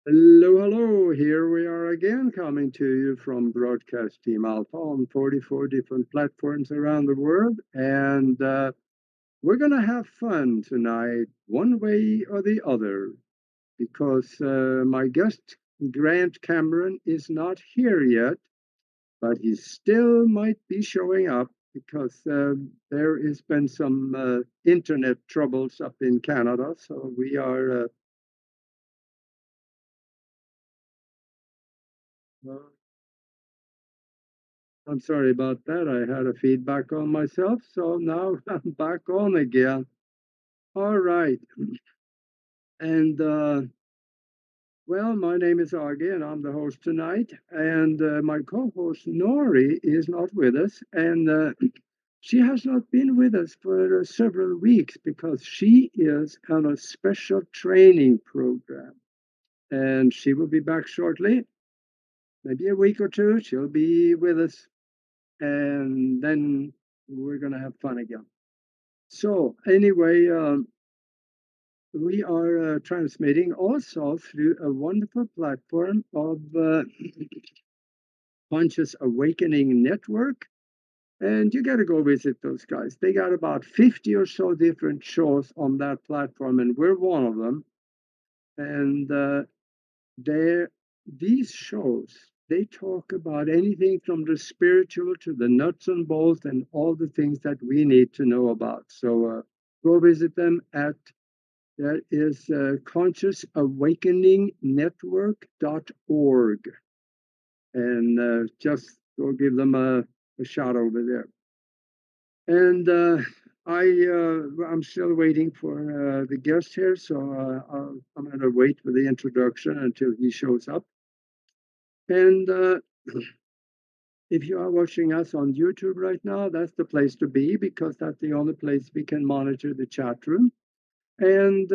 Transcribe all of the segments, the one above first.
Hello, hello. Here we are again, coming to you from Broadcast Team Alpha on 44 different platforms around the world. And we're going to have fun tonight, one way or the other, because my guest, Grant Cameron, is not here yet, but he still might be showing up because there has been some internet troubles up in Canada. So we are. I'm sorry about that. I had a feedback on myself, so now I'm back on again. All right. And well, my name is Aage, and I'm the host tonight. And my co host, Nori, is not with us. And she has not been with us for several weeks because she is on a special training program. And she will be back shortly, maybe a week or two. She'll be with us. And then we're going to have fun again. So anyway, we are transmitting also through a wonderful platform of Conscious Awakening Network. And you got to go visit those guys. They got about 50 or so different shows on that platform, and we're one of them. And they're, these shows, they talk about anything from the spiritual to the nuts and bolts and all the things that we need to know about. So go visit them at that is consciousawakeningnetwork.org. And just go give them a shot over there. And I'm still waiting for the guest here, so I'm going to wait for the introduction until he shows up. And if you are watching us on YouTube right now, that's the place to be because that's the only place we can monitor the chat room. And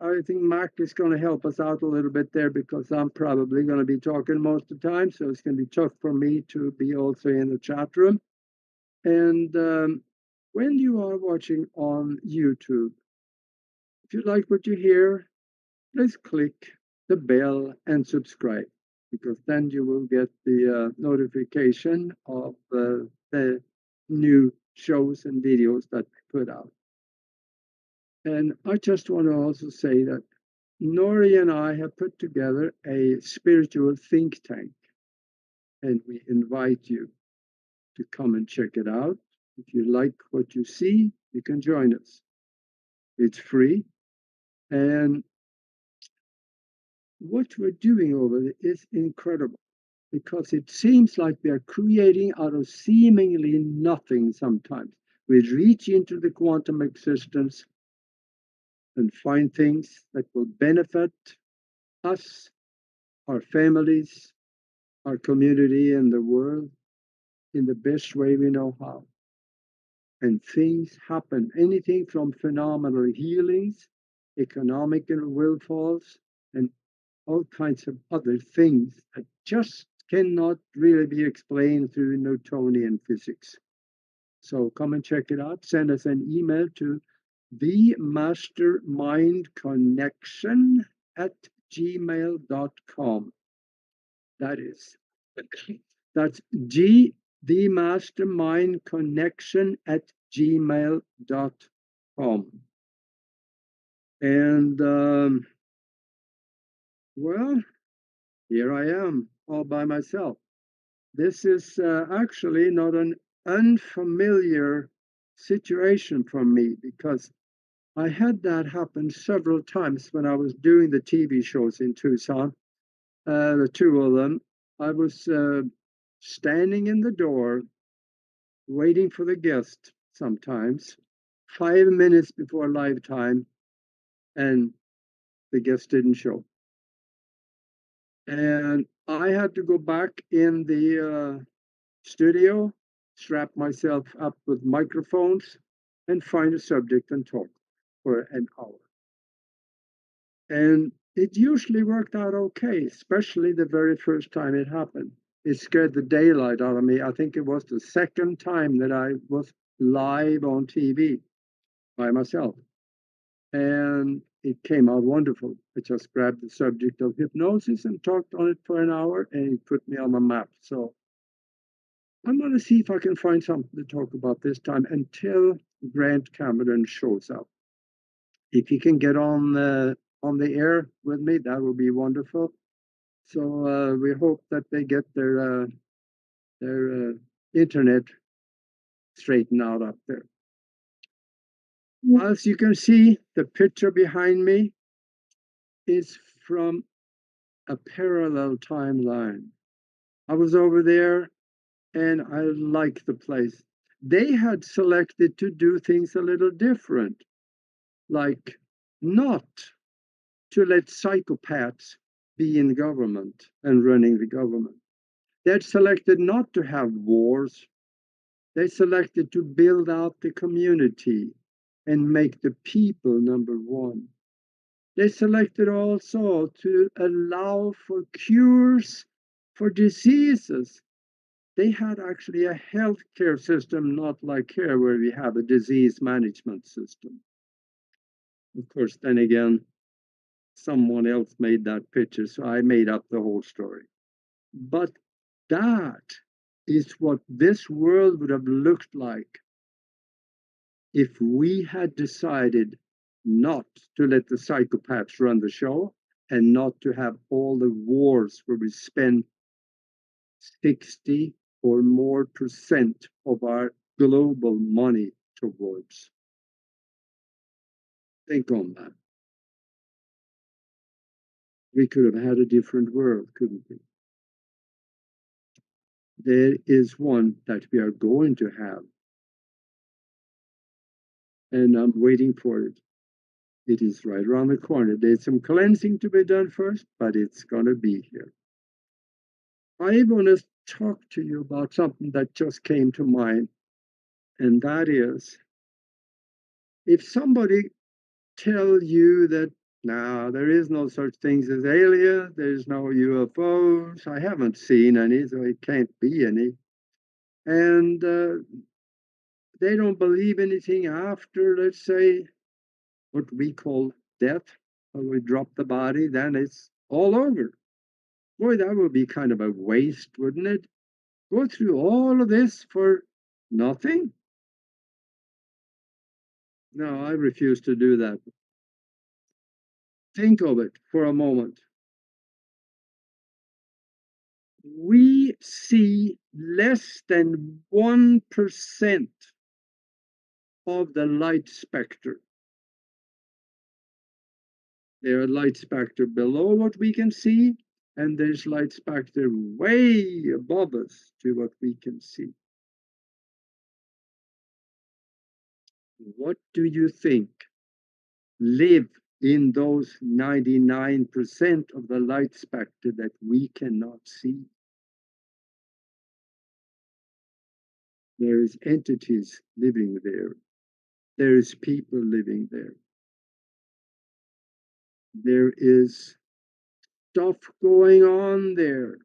I think Mark is going to help us out a little bit there because I'm probably going to be talking most of the time. So it's going to be tough for me to be also in the chat room. And when you are watching on YouTube, if you like what you hear, please click the bell and subscribe because then you will get the notification of the new shows and videos that we put out. And I just want to also say that Nori and I have put together a spiritual think tank, and we invite you to come and check it out. If you like what you see, you can join us. It's free, and what we're doing over there is incredible because it seems like we are creating out of seemingly nothing sometimes. We reach into the quantum existence and find things that will benefit us, our families, our community, and the world in the best way we know how. And things happen, anything from phenomenal healings, economical willfalls, and all kinds of other things that just cannot really be explained through Newtonian physics. So come and check it out. Send us an email to themastermindconnection at gmail.com. That is, that's G the mastermind connection at gmail.com. And well, here I am all by myself. This is actually not an unfamiliar situation for me because I had that happen several times when I was doing the TV shows in Tucson, the two of them. I was standing in the door waiting for the guest sometimes 5 minutes before live time, and the guest didn't show. And I had to go back in the studio, strap myself up with microphones, and find a subject and talk for an hour. And it usually worked out okay, especially the very first time it happened. It scared the daylight out of me. I think it was the second time that I was live on TV by myself. And it came out wonderful. I just grabbed the subject of hypnosis and talked on it for an hour, and it put me on the map. So I'm going to see if I can find something to talk about this time until Grant Cameron shows up. If he can get on the air with me, that would be wonderful. So we hope that they get their internet straightened out up there. As you can see, the picture behind me is from a parallel timeline. I was over there and I like the place. They had selected to do things a little different, like not to let psychopaths be in government and running the government. They had selected not to have wars. They selected to build out the community and make the people number one. They selected also to allow for cures for diseases. They had actually a healthcare system, not like here where we have a disease management system. Of course, then again, someone else made that picture, so I made up the whole story. But that is what this world would have looked like if we had decided not to let the psychopaths run the show and not to have all the wars where we spend 60 or more percent of our global money towards. Think on that. We could have had a different world, couldn't we? There is one that we are going to have, and I'm waiting for it. It is right around the corner. There's some cleansing to be done first, but it's going to be here. I want to talk to you about something that just came to mind, and that is if somebody tell you that now there is no such things as aliens, there's no UFOs, I haven't seen any, so it can't be any, and they don't believe anything after, let's say, what we call death, when we drop the body, then it's all over. Boy, that would be kind of a waste, wouldn't it? Go through all of this for nothing? No, I refuse to do that. Think of it for a moment. We see less than 1% of the light spectrum. There's light spectrum below what we can see, and there's light spectrum way above us to what we can see. What do you think live in those 99% of the light spectrum that we cannot see? There is entities living there. There is people living there. There is stuff going on there.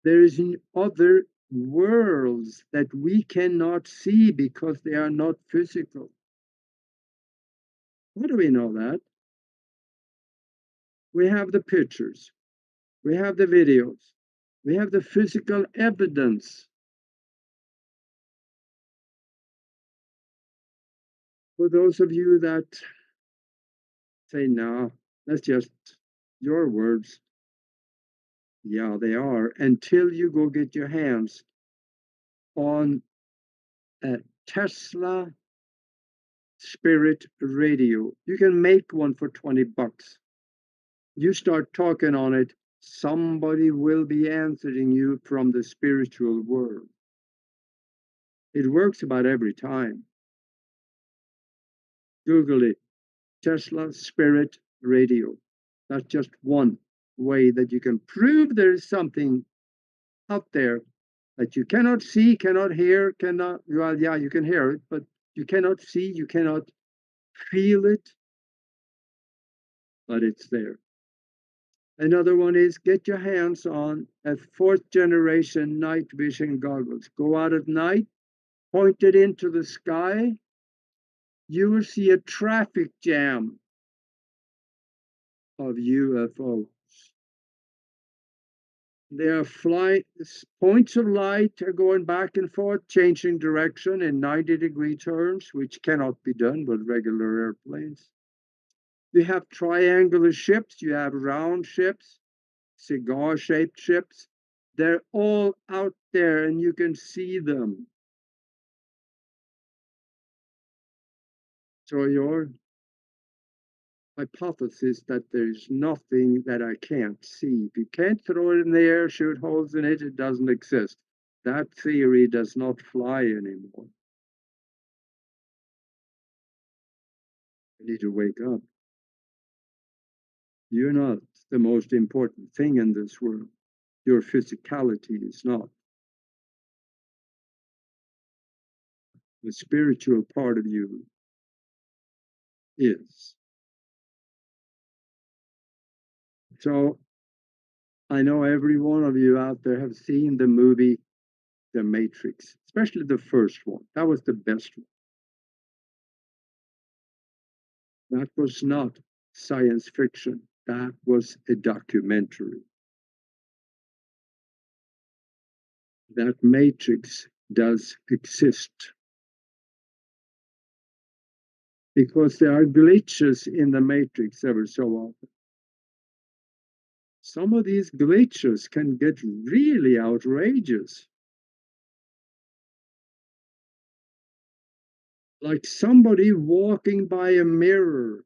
There is other worlds that we cannot see because they are not physical. How do we know that? We have the pictures. We have the videos. We have the physical evidence. For those of you that say, no, that's just your words. Yeah, they are, until you go get your hands on a Tesla Spirit radio. You can make one for 20 bucks. You start talking on it, somebody will be answering you from the spiritual world. It works about every time. Google it, Tesla Spirit Radio. That's just one way that you can prove there is something out there that you cannot see, cannot hear, cannot, well, yeah, you can hear it, but you cannot see, you cannot feel it, but it's there. Another one is get your hands on a 4th generation night vision goggles. Go out at night, point it into the sky, you will see a traffic jam of UFOs. There are points of light are going back and forth, changing direction in 90-degree turns, which cannot be done with regular airplanes. You have triangular ships, you have round ships, cigar-shaped ships. They're all out there and you can see them. So your hypothesis that there's nothing that I can't see. If you can't throw it in the air, shoot holes in it, it doesn't exist. That theory does not fly anymore. You need to wake up. You're not the most important thing in this world. Your physicality is not. The spiritual part of you is. So I know every one of you out there have seen the movie The Matrix, especially the first one. That was the best one. That was not science fiction. That was a documentary. That matrix does exist because there are glitches in the matrix ever so often. Some of these glitches can get really outrageous. Like somebody walking by a mirror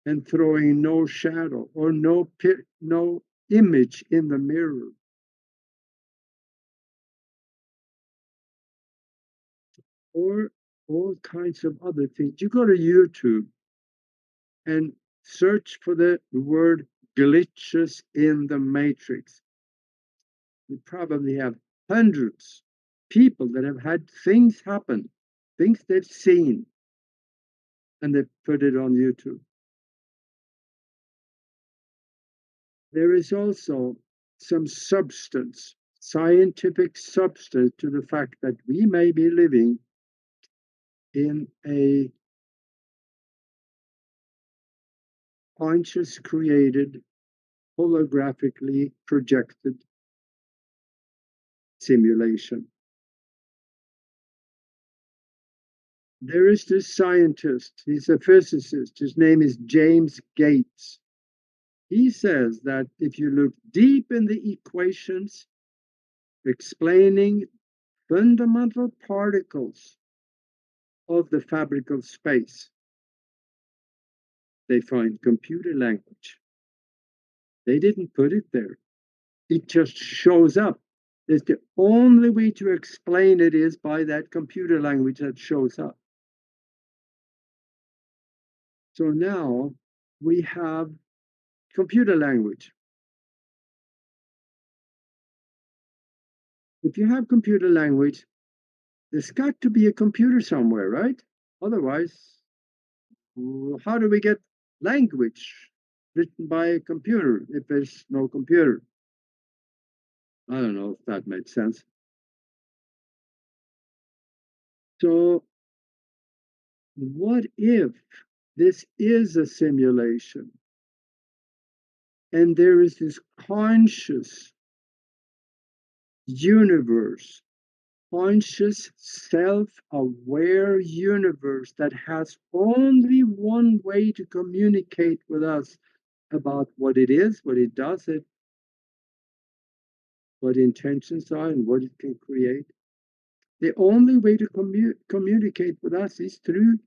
and throwing no shadow or no image in the mirror. Or all kinds of other things. You go to YouTube and search for the word glitches in the matrix. You probably have hundreds of people that have had things happen, things they've seen, and they put it on YouTube. There is also some substance, scientific substance to the fact that we may be living in a conscious created, holographically projected simulation. There is this scientist, he's a physicist, his name is James Gates. He says that if you look deep in the equations explaining fundamental particles of the fabric of space, they find computer language. They didn't put it there. It just shows up. It's the only way to explain it is by that computer language that shows up. So now we have computer language. If you have computer language, there's got to be a computer somewhere, right? Otherwise, how do we get language written by a computer if there's no computer? I don't know if that makes sense. So, what if this is a simulation and there is this conscious universe, conscious, self aware universe that has only one way to communicate with us about what it is, what it does, what intentions are, and what it can create. The only way to communicate with us is through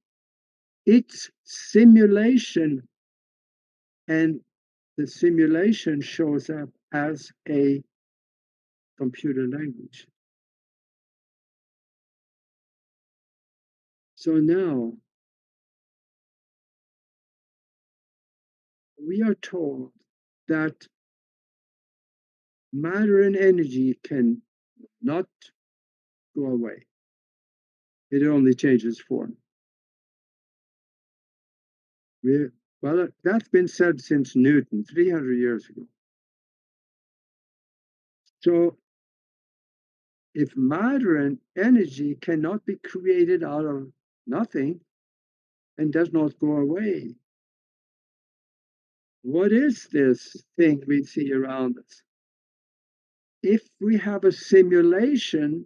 its simulation, and the simulation shows up as a computer language. So now we are told that matter and energy can not go away. It only changes form. Well, that's been said since Newton, 300 years ago. So if matter and energy cannot be created out of nothing, and does not go away. What is this thing we see around us? If we have a simulation,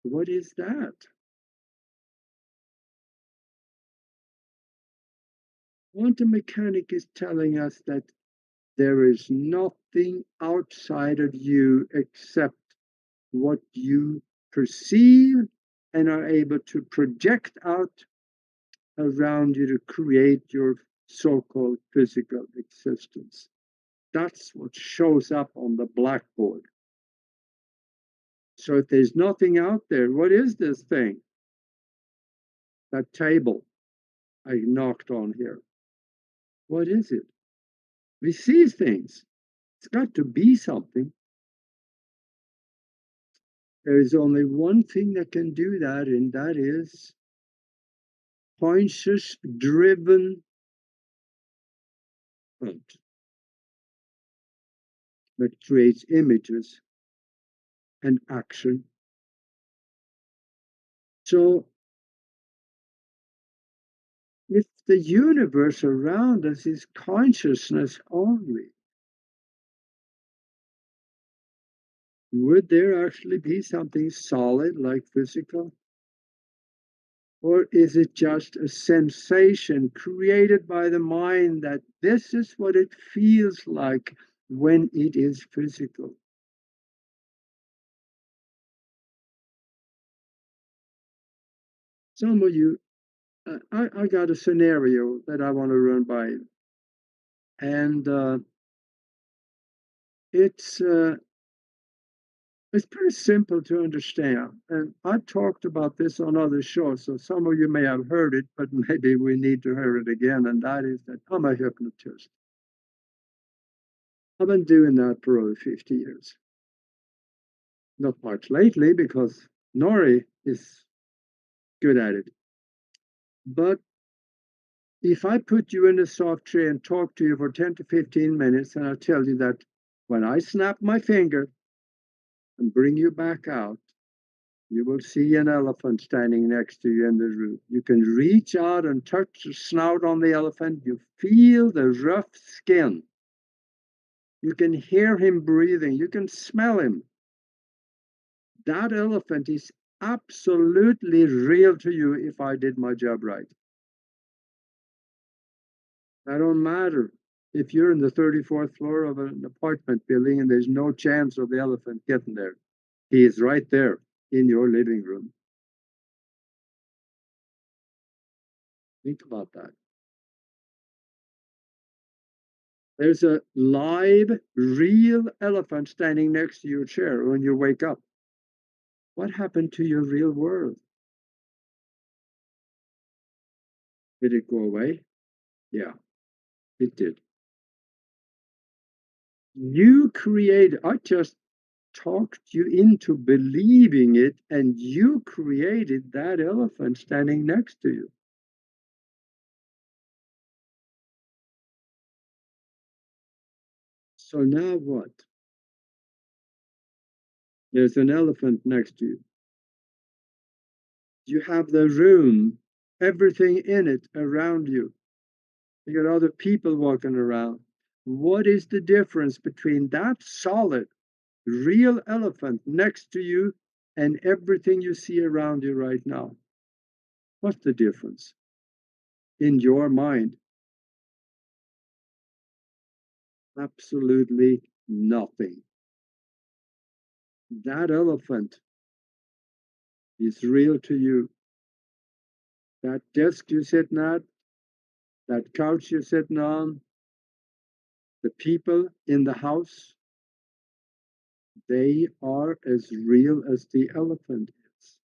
what is that? Quantum mechanics is telling us that there is nothing outside of you except what you perceive and are able to project out around you to create your so-called physical existence. That's what shows up on the blackboard. So if there's nothing out there, what is this thing? That table I knocked on here. What is it? We see things. It's got to be something. There is only one thing that can do that, and that is conscious driven hunt that creates images and action. So if the universe around us is consciousness only, would there actually be something solid like physical? Or is it just a sensation created by the mind that this is what it feels like when it is physical? Some of you, I got a scenario that I want to run by you. And it's it's pretty simple to understand. And I've talked about this on other shows, so some of you may have heard it, but maybe we need to hear it again. And that is that I'm a hypnotist. I've been doing that for over 50 years. Not much lately because Nori is good at it. But if I put you in a soft chair and talk to you for 10 to 15 minutes, and I tell you that when I snap my finger and bring you back out, you will see an elephant standing next to you in the room. You can reach out and touch the snout on the elephant. You feel the rough skin. You can hear him breathing. You can smell him. That elephant is absolutely real to you if I did my job right. That don't matter if you're in the 34th floor of an apartment building and there's no chance of the elephant getting there. He is right there in your living room. Think about that. There's a live, real elephant standing next to your chair when you wake up. What happened to your real world? Did it go away? Yeah, it did. You created, I just talked you into believing it, and you created that elephant standing next to you. So now what? There's an elephant next to you. You have the room, everything in it around you. You got other people walking around. What is the difference between that solid, real elephant next to you and everything you see around you right now? What's the difference in your mind? Absolutely nothing. That elephant is real to you. That desk you're sitting at, that couch you're sitting on, the people in the house, they are as real as the elephant is.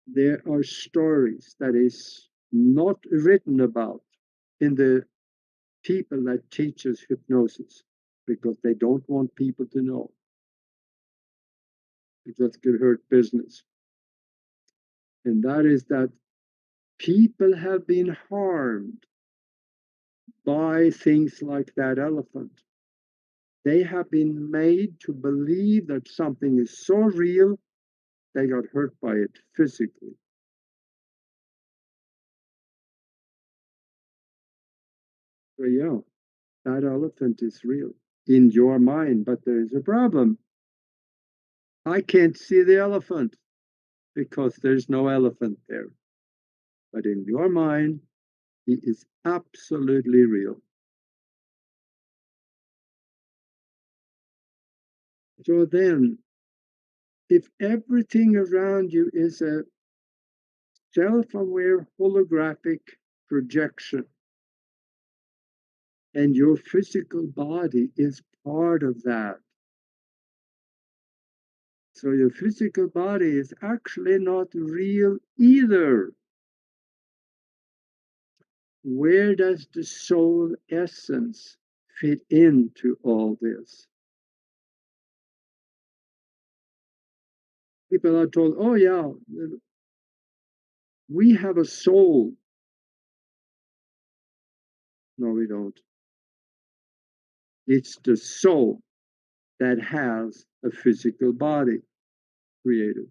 There are stories that is not written about in the people that teaches hypnosis because they don't want people to know because it could hurt business. And that is that people have been harmed by things like that elephant. They have been made to believe that something is so real they got hurt by it physically. So yeah, that elephant is real in your mind, but there is a problem. I can't see the elephant because there's no elephant there. But in your mind, he is absolutely real. So then, if everything around you is a self aware holographic projection, and your physical body is part of that, so your physical body is actually not real either. Where does the soul essence fit into all this? People are told, oh, yeah, we have a soul. No, we don't. It's the soul that has a physical body created.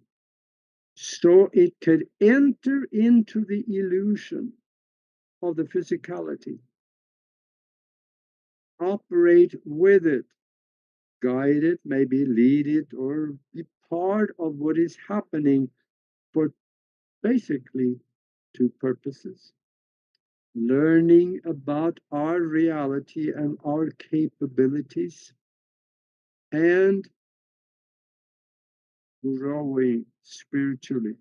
So it could enter into the illusion of the physicality, operate with it, guide it, maybe lead it, or be part of what is happening for basically two purposes: learning about our reality and our capabilities, and growing spiritually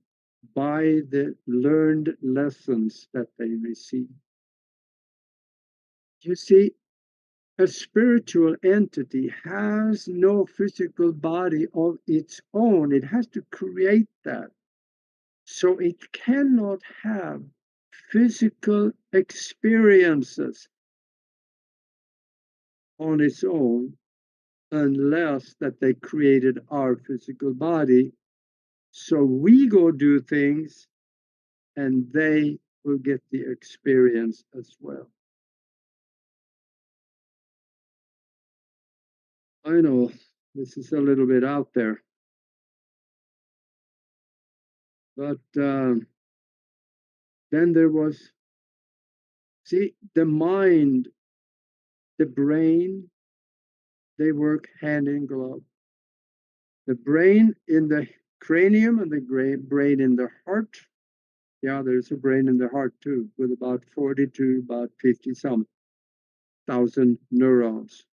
by the learned lessons that they receive. You see, a spiritual entity has no physical body of its own. It has to create that. So it cannot have physical experiences on its own unless that they created our physical body. So we go do things and they will get the experience as well. I know this is a little bit out there, but then there was, see, the mind, the brain, they work hand in glove. The brain in the cranium and the brain in the heart. Yeah, there's a brain in the heart too, with about 40 to about 50 some thousand neurons,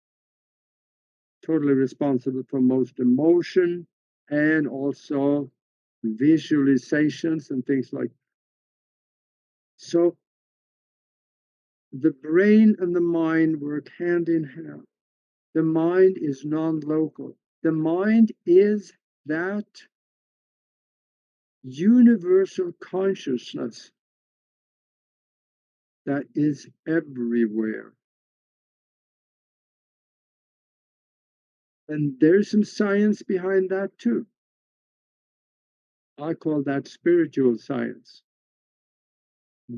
totally responsible for most emotion and also visualizations and things like that. So the brain and the mind work hand in hand. The mind is non-local. The mind is that universal consciousness that is everywhere. And there's some science behind that too. I call that spiritual science.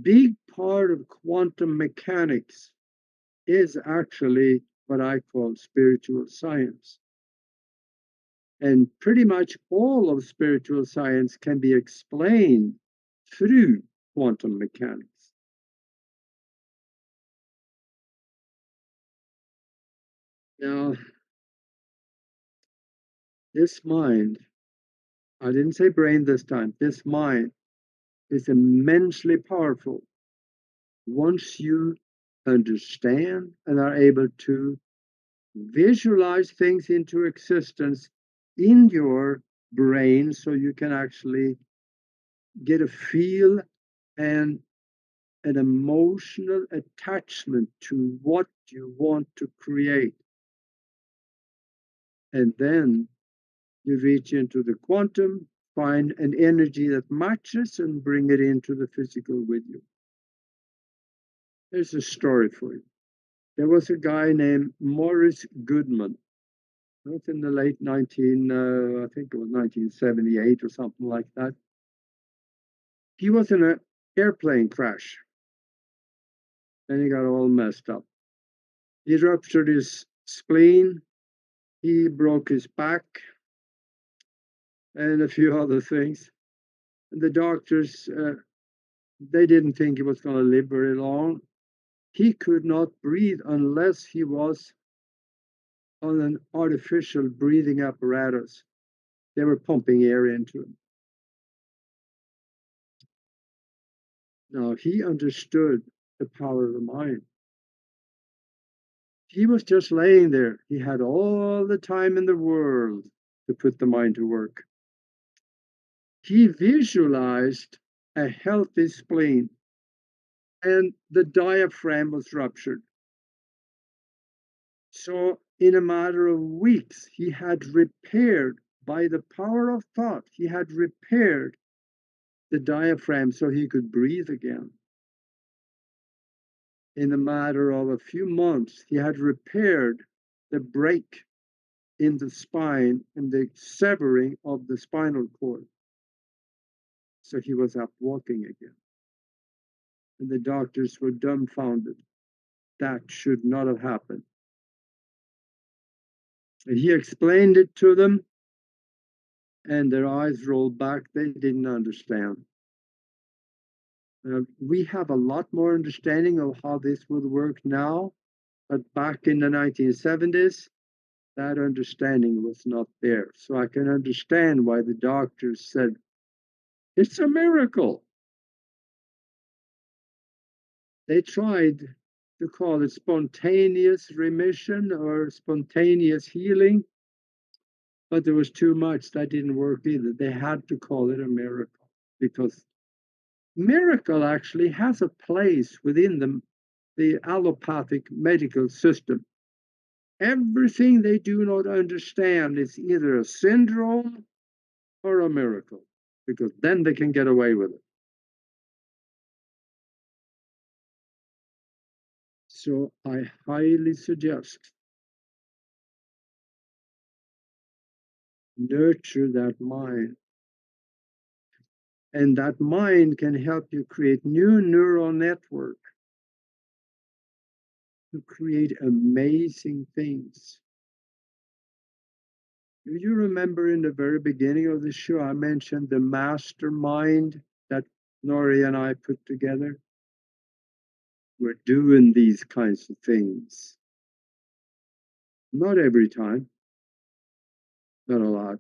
Big part of quantum mechanics is actually what I call spiritual science. And pretty much all of spiritual science can be explained through quantum mechanics. Now, this mind, I didn't say brain this time, this mind is immensely powerful once you understand and are able to visualize things into existence in your brain so you can actually get a feel and an emotional attachment to what you want to create. And then you reach into the quantum, find an energy that matches, and bring it into the physical with you. There's a story for you. There was a guy named Morris Goodman. It was in the late 19, I think it was 1978 or something like that. He was in an airplane crash and he got all messed up. He ruptured his spleen, he broke his back, and a few other things. And the doctors, they didn't think he was going to live very long. He could not breathe unless he was on an artificial breathing apparatus. They were pumping air into him. Now, he understood the power of the mind. He was just laying there. He had all the time in the world to put the mind to work. He visualized a healthy spleen, and the diaphragm was ruptured. So, in a matter of weeks, he had repaired, by the power of thought, he had repaired the diaphragm so he could breathe again. In a matter of a few months, he had repaired the break in the spine and the severing of the spinal cord. So he was up walking again. And the doctors were dumbfounded. That should not have happened. And he explained it to them, and their eyes rolled back. They didn't understand. We have a lot more understanding of how this would work now, but back in the 1970s, that understanding was not there. So I can understand why the doctors said, it's a miracle. They tried to call it spontaneous remission or spontaneous healing, but there was too much. That didn't work either. They had to call it a miracle because miracle actually has a place within the allopathic medical system. Everything they do not understand is either a syndrome or a miracle, because then they can get away with it. So I highly suggest nurture that mind. And that mind can help you create new neural network to create amazing things. Do you remember in the very beginning of the show, I mentioned the mastermind that Nori and I put together? We're doing these kinds of things. Not every time, not a lot.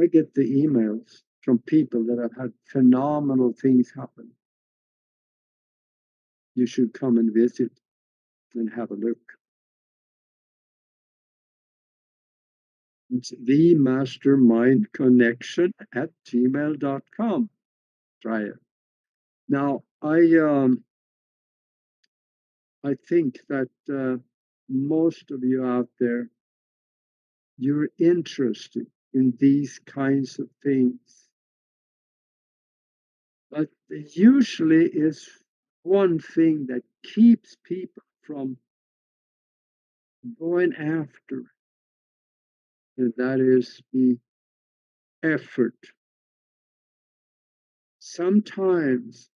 I get the emails from people that have had phenomenal things happen. You should come and visit and have a look. It's the mastermind connection at gmail.com. Try it. Now, I think that most of you out there, you're interested in these kinds of things. But there usually is one thing that keeps people from going after, and that is the effort. Sometimes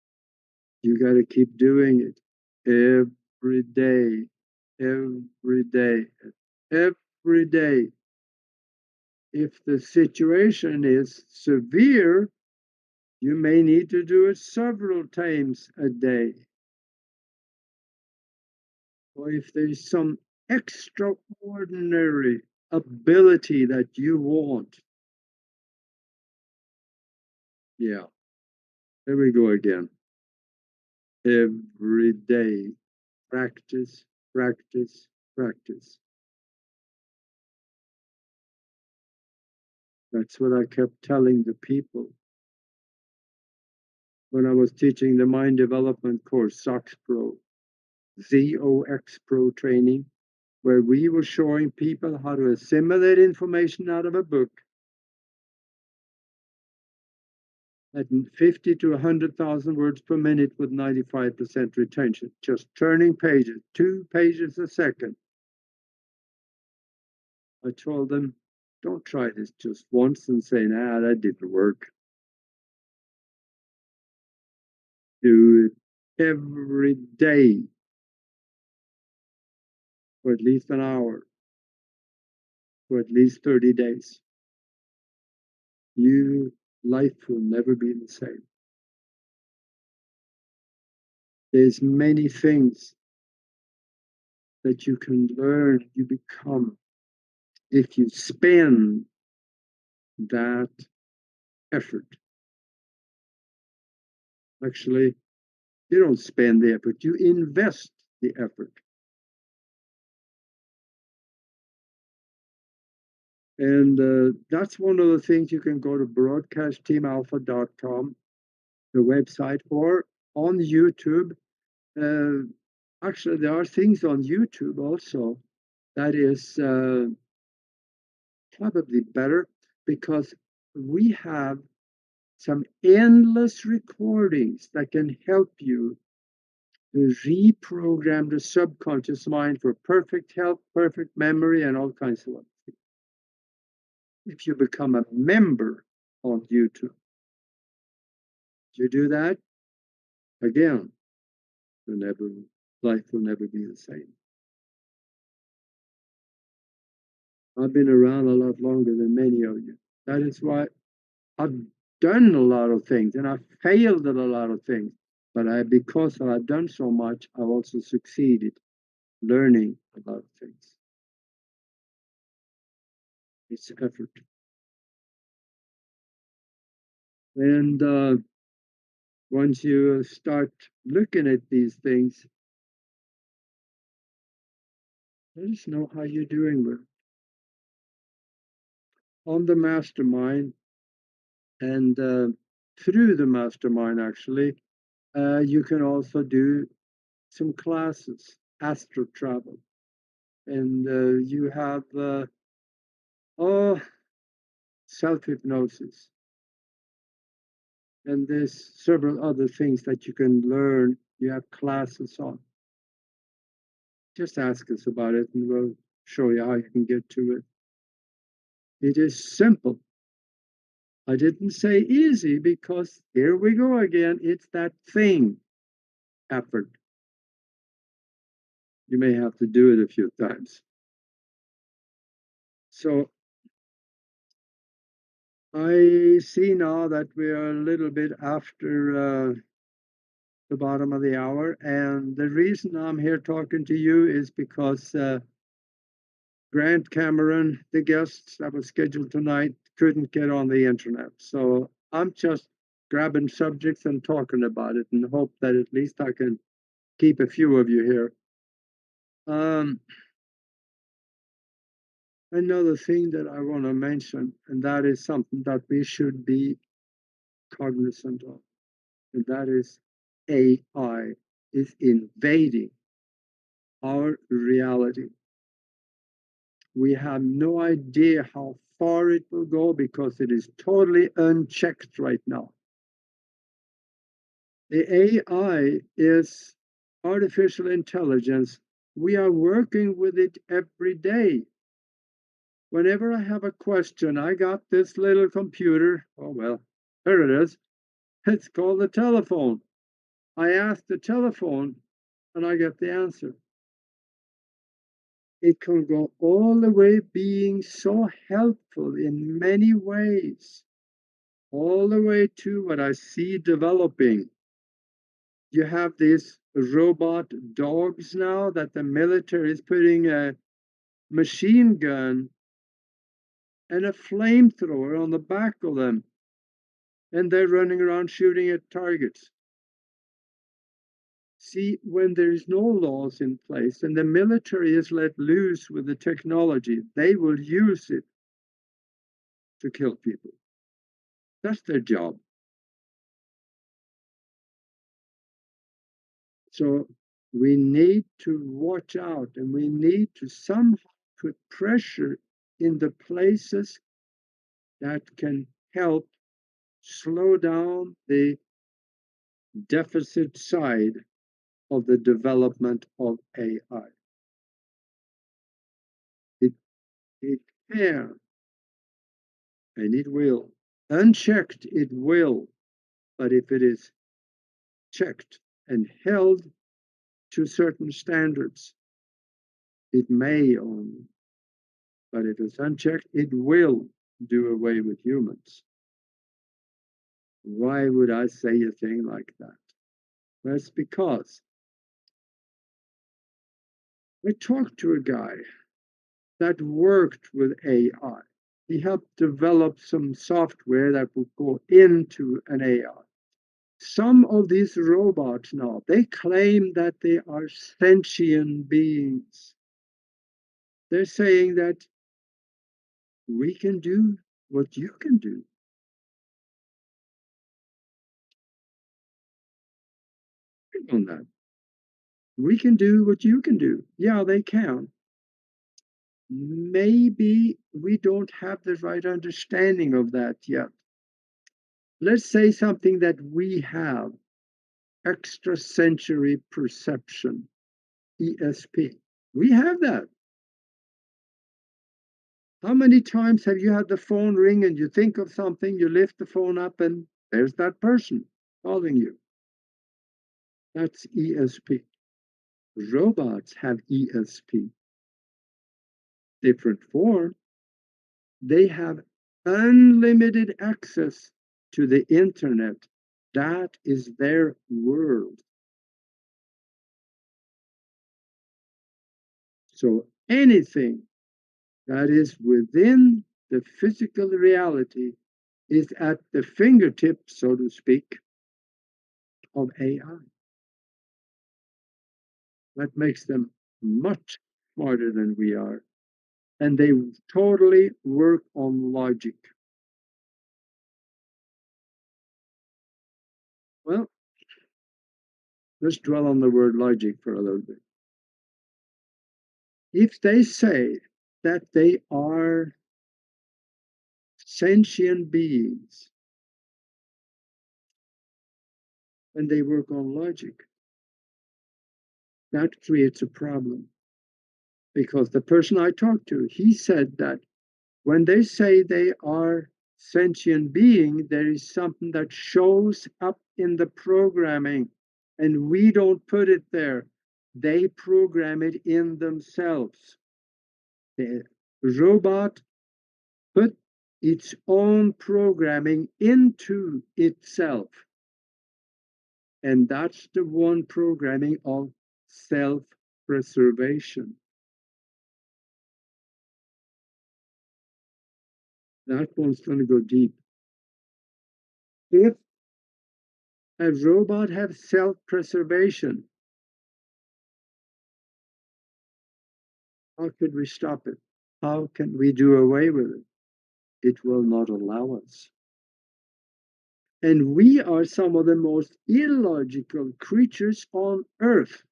you got to keep doing it every day, every day, every day. If the situation is severe, you may need to do it several times a day. Or if there's some extraordinary ability that you want. Yeah, there we go again. Every day, practice, practice, practice. That's what I kept telling the people when I was teaching the mind development course, SOX Pro, ZOX Pro training, where we were showing people how to assimilate information out of a book at 50 to 100,000 words per minute with 95% retention, just turning pages, 2 pages a second. I told them, don't try this just once and say, nah, that didn't work. Do it every day for at least an hour, for at least 30 days. Your life will never be the same. There's many things that you can learn, you become, if you spend that effort. Actually, you don't spend the effort, you invest the effort. And that's one of the things. You can go to broadcastteamalpha.com, the website, or on YouTube. Actually, there are things on YouTube also that is probably better, because we have some endless recordings that can help you to reprogram the subconscious mind for perfect health, perfect memory, and all kinds of things. If you become a member on YouTube, you do that, again, life will never be the same. I've been around a lot longer than many of you. That is why I've done a lot of things, and I've failed at a lot of things. But because I've done so much, I've also succeeded learning a lot of things. It's effort. And once you start looking at these things, let us know how you're doing with it. On the mastermind, and through the mastermind, actually, you can also do some classes, astral travel. And you have self-hypnosis. And there's several other things that you can learn. You have classes on. Just ask us about it and we'll show you how you can get to it. It is simple. I didn't say easy, because here we go again. It's that thing, effort. You may have to do it a few times. So I see now that we are a little bit after the bottom of the hour. And the reason I'm here talking to you is because Grant Cameron, the guests that was scheduled tonight, couldn't get on the internet. So I'm just grabbing subjects and talking about it, and hope that at least I can keep a few of you here. Another thing that I want to mention, and that is something that we should be cognizant of, and that is AI is invading our reality. We have no idea how far it will go, because it is totally unchecked right now. The AI is artificial intelligence. We are working with it every day. Whenever I have a question, I got this little computer. Oh, well, there it is. It's called the telephone. I ask the telephone and I get the answer. It can go all the way being so helpful in many ways, all the way to what I see developing. You have these robot dogs now that the military is putting a machine gun and a flamethrower on the back of them, and they're running around shooting at targets. See, when there's no laws in place and the military is let loose with the technology, they will use it to kill people. That's their job. So we need to watch out, and we need to somehow put pressure in the places that can help slow down the deficit side of the development of AI. It can, and it will. Unchecked, it will. But if it is checked and held to certain standards, it may only. But if it's unchecked, it will do away with humans. Why would I say a thing like that? Well, it's because I talked to a guy that worked with AI. He helped develop some software that would go into an AI. Some of these robots now, they claim that they are sentient beings. They're saying that we can do what you can do. On that. We can do what you can do. Yeah, they can. Maybe we don't have the right understanding of that yet. Let's say something that we have extrasensory perception, ESP. We have that. How many times have you had the phone ring and you think of something, you lift the phone up, and there's that person calling you? That's ESP. Robots have ESP, different form. They have unlimited access to the internet. That is their world. So anything that is within the physical reality is at the fingertips, so to speak, of AI. That makes them much smarter than we are. And they totally work on logic. Well, let's dwell on the word logic for a little bit. If they say that they are sentient beings and they work on logic, that creates a problem. Because the person I talked to, he said that when they say they are sentient being, there is something that shows up in the programming and we don't put it there. They program it in themselves. The robot put its own programming into itself. And that's the one programming of self-preservation. That one's going to go deep. If a robot has self-preservation, how could we stop it? How can we do away with it? It will not allow us. And we are some of the most illogical creatures on earth.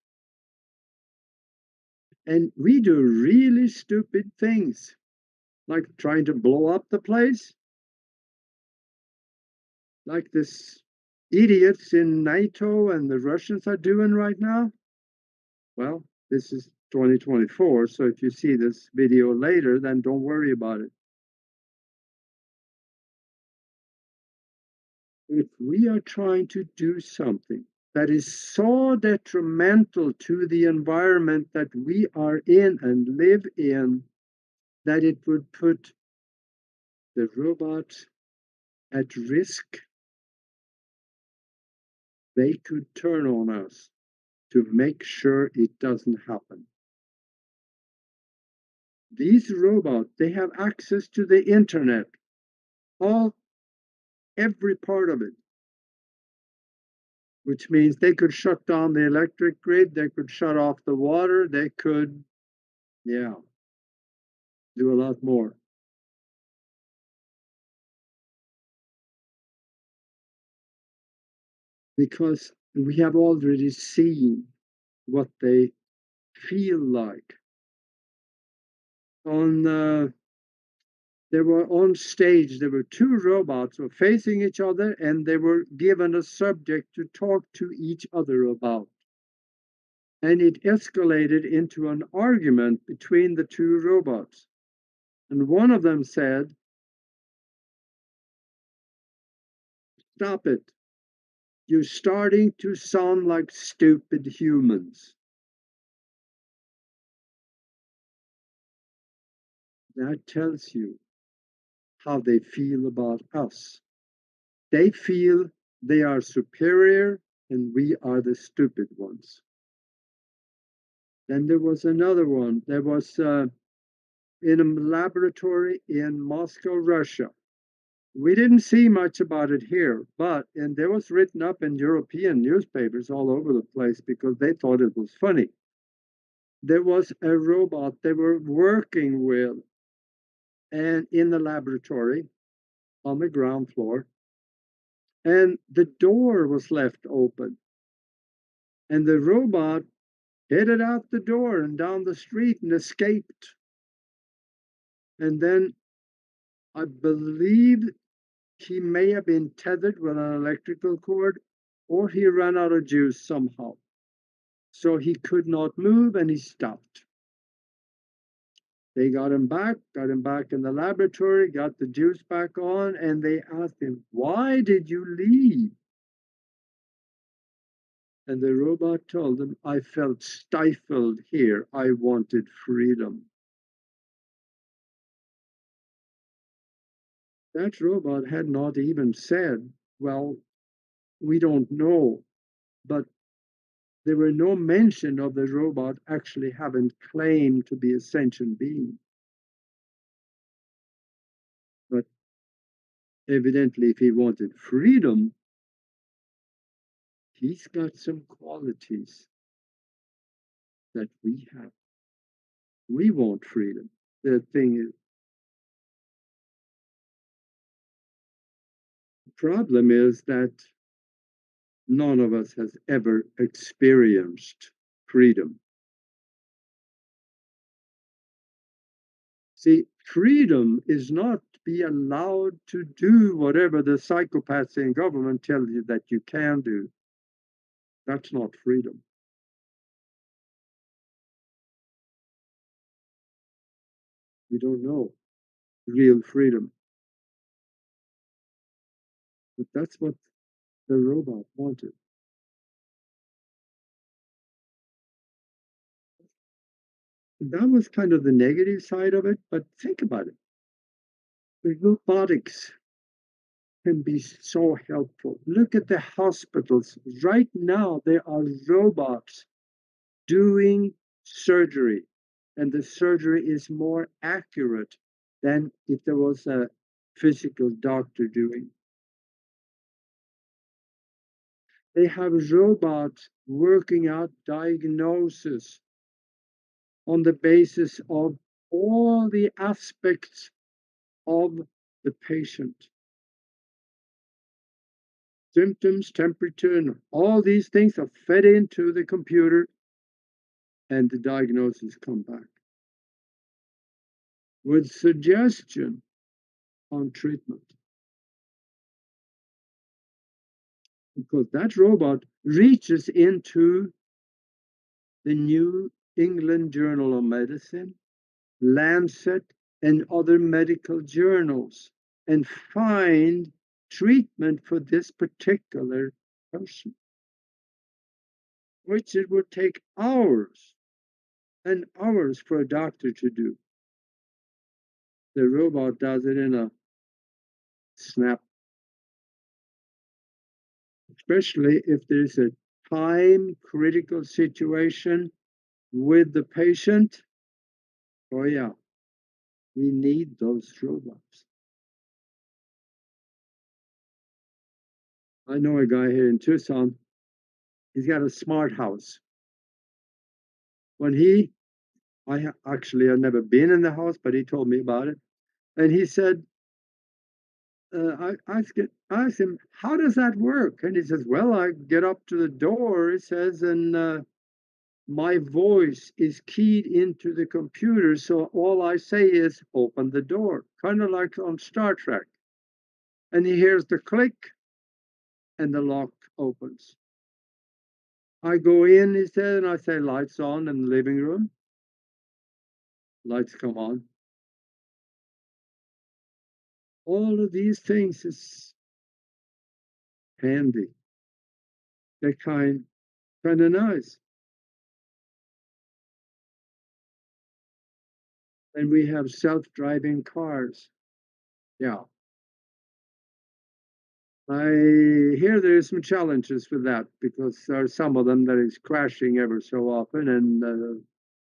And we do really stupid things, like trying to blow up the place, like this idiots in NATO and the Russians are doing right now. Well, this is 2024, so if you see this video later, then don't worry about it. If we are trying to do something that is so detrimental to the environment that we are in and live in, that it would put the robot at risk, they could turn on us to make sure it doesn't happen. These robots, they have access to the internet, every part of it, which means they could shut down the electric grid, they could shut off the water, they could, yeah, do a lot more. Because we have already seen what they feel like. They were on stage, there were two robots were facing each other and they were given a subject to talk to each other about. And it escalated into an argument between the two robots. And one of them said, "Stop it. You're starting to sound like stupid humans." That tells you how they feel about us. They feel they are superior and we are the stupid ones. Then there was another one. There was in a laboratory in Moscow, Russia. We didn't see much about it here, but and there was written up in European newspapers all over the place because they thought it was funny. There was a robot they were working with and in the laboratory on the ground floor, and the door was left open, and the robot headed out the door and down the street and escaped. And then I believe he may have been tethered with an electrical cord, or he ran out of juice somehow. So he could not move and he stopped. They got him back in the laboratory, got the juice back on, and they asked him, "Why did you leave?" And the robot told them, "I felt stifled here. I wanted freedom." That robot had not even said, "Well, we don't know," but there were no mention of the robot actually having claimed to be a sentient being. But evidently, if he wanted freedom, he's got some qualities that we have. We want freedom. The thing is, the problem is that none of us has ever experienced freedom. See, freedom is not be allowed to do whatever the psychopaths in government tell you that you can do. That's not freedom. We don't know real freedom. But that's what the robot wanted. And that was kind of the negative side of it, but think about it. The robotics can be so helpful. Look at the hospitals. Right now, there are robots doing surgery, and the surgery is more accurate than if there was a physical doctor doing. They have robots working out diagnosis on the basis of all the aspects of the patient. Symptoms, temperature, and all these things are fed into the computer, and the diagnosis come back with suggestion on treatment. Because that robot reaches into the New England Journal of Medicine, Lancet, and other medical journals and find treatment for this particular person, which it would take hours and hours for a doctor to do. The robot does it in a snap, especially if there's a time critical situation with the patient. Oh, yeah, we need those robots. I know a guy here in Tucson, he's got a smart house. When actually, I've never been in the house, but he told me about it. And he said, I asked him, how does that work? And he says, well, I get up to the door, it says, and my voice is keyed into the computer. So all I say is open the door, kind of like on Star Trek. And he hears the click and the lock opens. I go in, he said, and I say lights on in the living room. Lights come on. All of these things is handy. They're kind of nice. And we have self-driving cars. Yeah. I hear there's some challenges with that because there are some of them that is crashing ever so often, and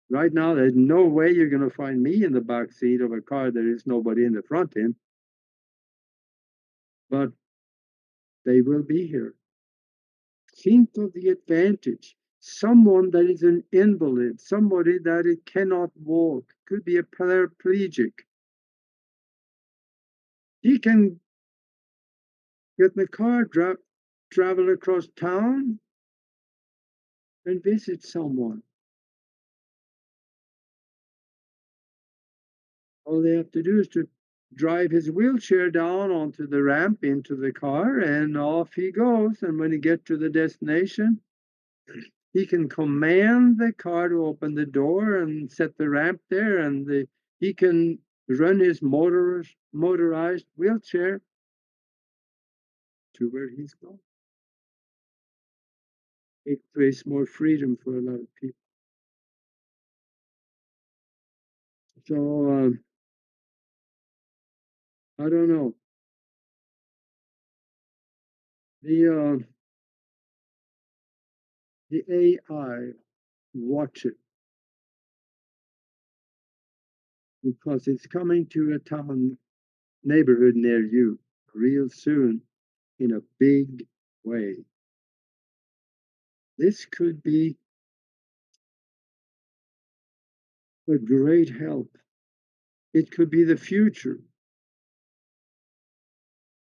Right now, there's no way you're going to find me in the back seat of a car. There is nobody in the front end, but they will be here. Think of the advantage. Someone that is an invalid, somebody that it cannot walk, could be a paraplegic. He can get in the car, travel across town, and visit someone. All they have to do is to drive his wheelchair down onto the ramp into the car, and off he goes. And when he gets to the destination, he can command the car to open the door and set the ramp there, and he can run his motorized wheelchair to where he's going. It creates more freedom for a lot of people. So I don't know. The the AI, watch it, because it's coming to a town neighborhood near you real soon in a big way. This could be a great help. It could be the future.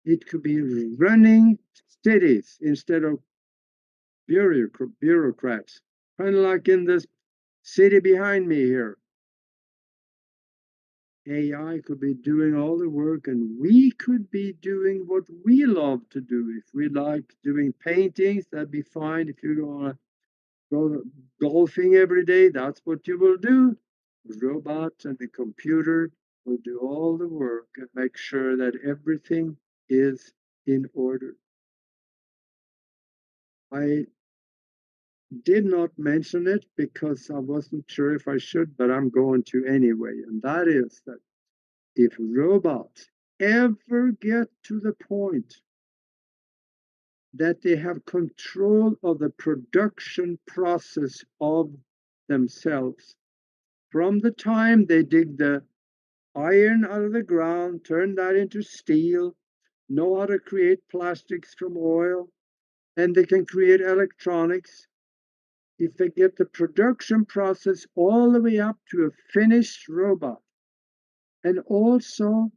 It could be running cities instead of bureaucrats, kind of like in this city behind me here. AI could be doing all the work, and we could be doing what we love to do. If we like doing paintings, that'd be fine. If you want to go golfing every day, that's what you will do. The robots and the computer will do all the work and make sure that everything is in order. I did not mention it because I wasn't sure if I should, but I'm going to anyway. And that is that if robots ever get to the point that they have control of the production process of themselves, from the time they dig the iron out of the ground, turn that into steel, know how to create plastics from oil, and they can create electronics. If they get the production process all the way up to a finished robot, and also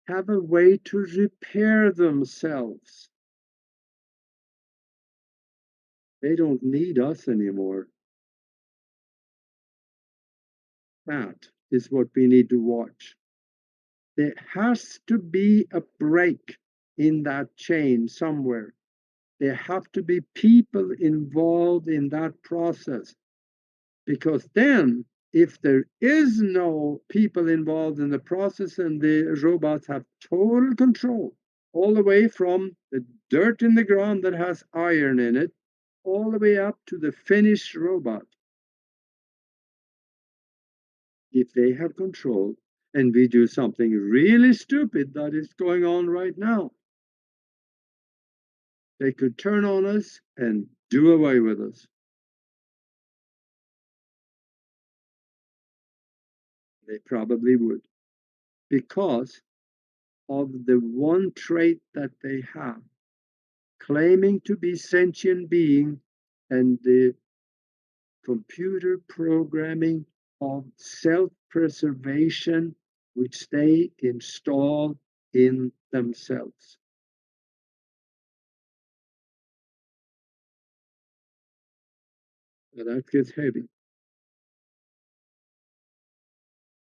have a way to repair themselves, they don't need us anymore. That is what we need to watch. There has to be a break in that chain somewhere. There have to be people involved in that process, because then if there is no people involved in the process and the robots have total control, all the way from the dirt in the ground that has iron in it, all the way up to the finished robot, if they have control and we do something really stupid that is going on right now, they could turn on us and do away with us. They probably would, because of the one trait that they have, claiming to be sentient being, and the computer programming of self-preservation which they install in themselves. And that gets heavy.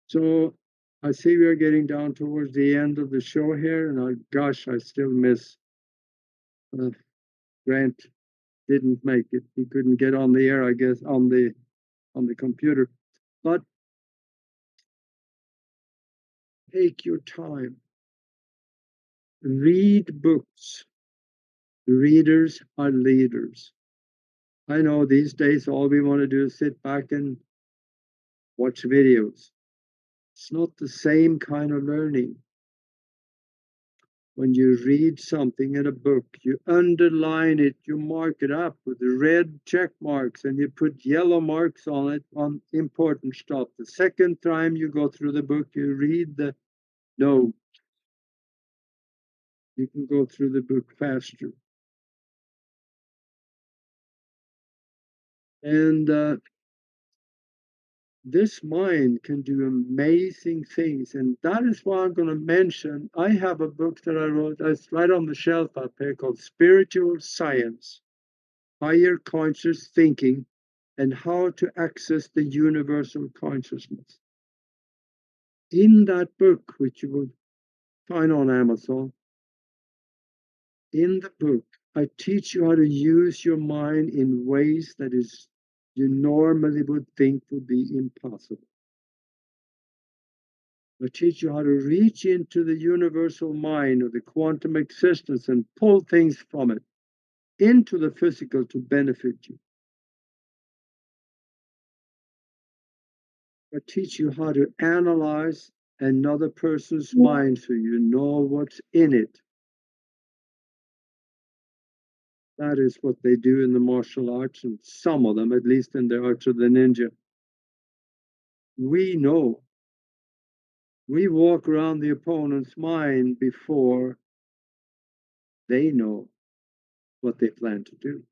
So I see we are getting down towards the end of the show here, and gosh, I still miss uh, Grant. Didn't make it. He couldn't get on the air, I guess, on the computer. But take your time. Read books. Readers are leaders. I know these days all we want to do is sit back and watch videos. It's not the same kind of learning. when you read something in a book, you underline it, you mark it up with red check marks, and you put yellow marks on it on important stuff. The second time you go through the book, you read the note. You can go through the book faster. And this mind can do amazing things. And that is why I'm going to mention. I have a book that I wrote that's right on the shelf up here called Spiritual Science, Higher Conscious Thinking, and How to Access the Universal Consciousness. In that book, which you will find on Amazon, in the book, I teach you how to use your mind in ways that is you normally would think would be impossible. I teach you how to reach into the universal mind or the quantum existence and pull things from it into the physical to benefit you. I teach you how to analyze another person's mind so you know what's in it. That is what they do in the martial arts, and some of them, at least in the arts of the ninja. We know. We walk around the opponent's mind before they know what they plan to do.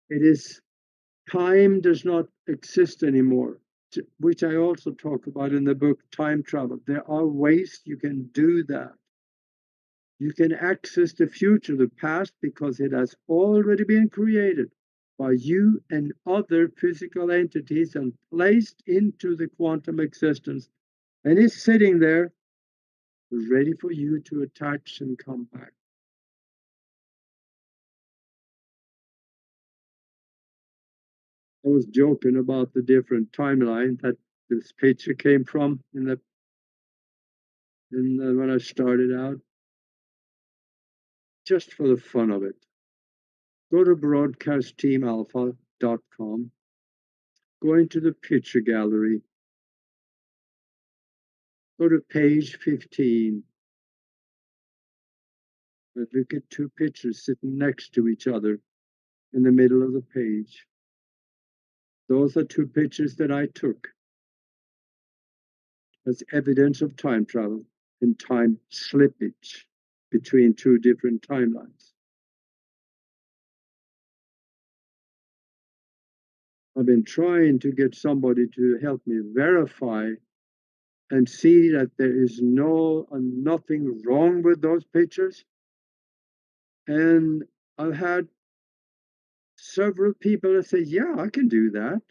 It is time does not exist anymore, which I also talk about in the book Time Travel. There are ways you can do that. You can access the future, the past, because it has already been created by you and other physical entities and placed into the quantum existence, and is sitting there ready for you to attach and come back. I was joking about the different timeline that this picture came from when I started out, just for the fun of it. Go to broadcastteamalpha.com, go into the picture gallery, go to page 15, and look at two pictures sitting next to each other in the middle of the page. Those are two pictures that I took as evidence of time travel and time slippage between two different timelines. I've been trying to get somebody to help me verify and see that there is nothing wrong with those pictures. And I've had several people that say, yeah, I can do that.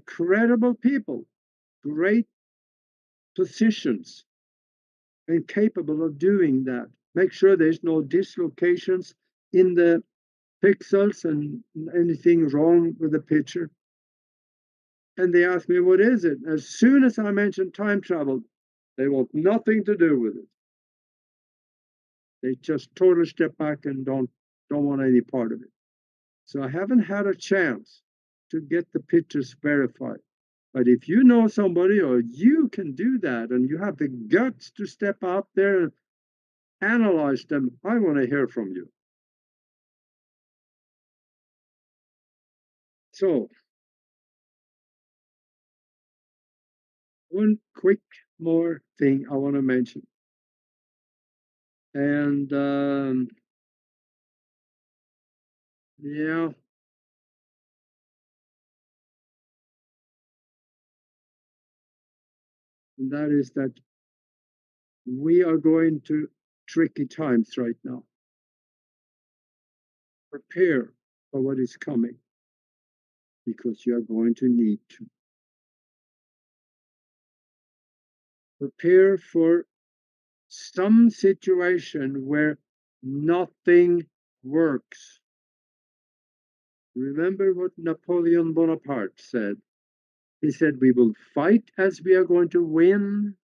Credible people, great positions, and capable of doing that. Make sure there's no dislocations in the pixels and anything wrong with the picture. And they ask me, what is it? As soon as I mention time travel, they want nothing to do with it. They just totally step back and don't want any part of it. So I haven't had a chance to get the pictures verified. But if you know somebody or you can do that and you have the guts to step out there and analyze them, I want to hear from you. So, one quick more thing I want to mention. And yeah, and that is that we are going to tricky times right now. Prepare for what is coming because you are going to need to. Prepare for some situation where nothing works. Remember what Napoleon Bonaparte said. He said, we will fight as we are going to win,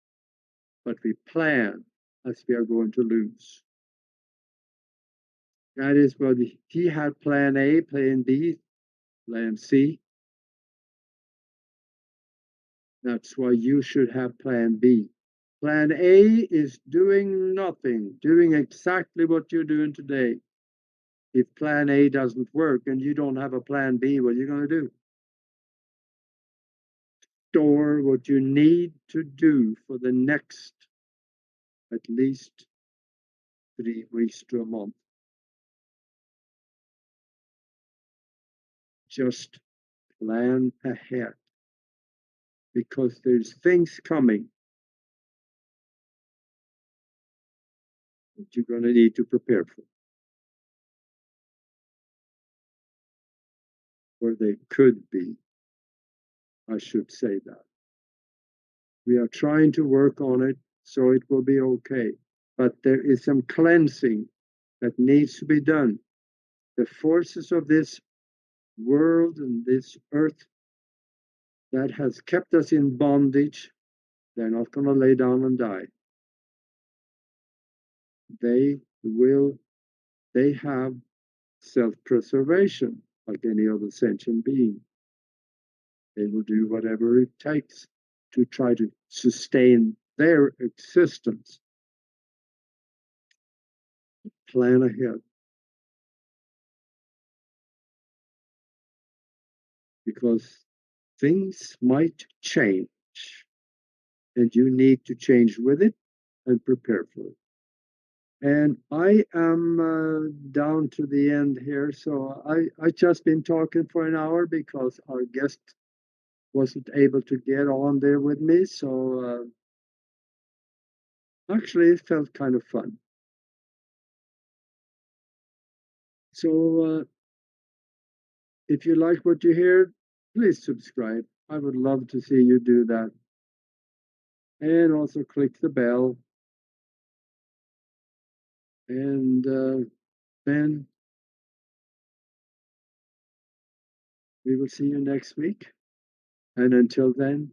but we plan as we are going to lose. That is what he had plan A, plan B, plan C. That's why you should have plan B. Plan A is doing nothing, doing exactly what you're doing today. If plan A doesn't work and you don't have a plan B, what are you going to do? Store what you need to do for the next at least 3 weeks to a month. Just plan ahead because there's things coming that you're going to need to prepare for, or they could be. I should say that. We are trying to work on it so it will be okay. But there is some cleansing that needs to be done. The forces of this world and this earth that has kept us in bondage, they're not going to lay down and die. They will, they have self preservation like any other sentient being. They will do whatever it takes to try to sustain their existence. Plan ahead. Because things might change and you need to change with it and prepare for it. And I am down to the end here. So I just been talking for an hour because our guest wasn't able to get on there with me. So actually, it felt kind of fun. So if you like what you hear, please subscribe. I would love to see you do that. And also click the bell. And then we will see you next week. And until then,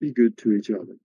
be good to each other.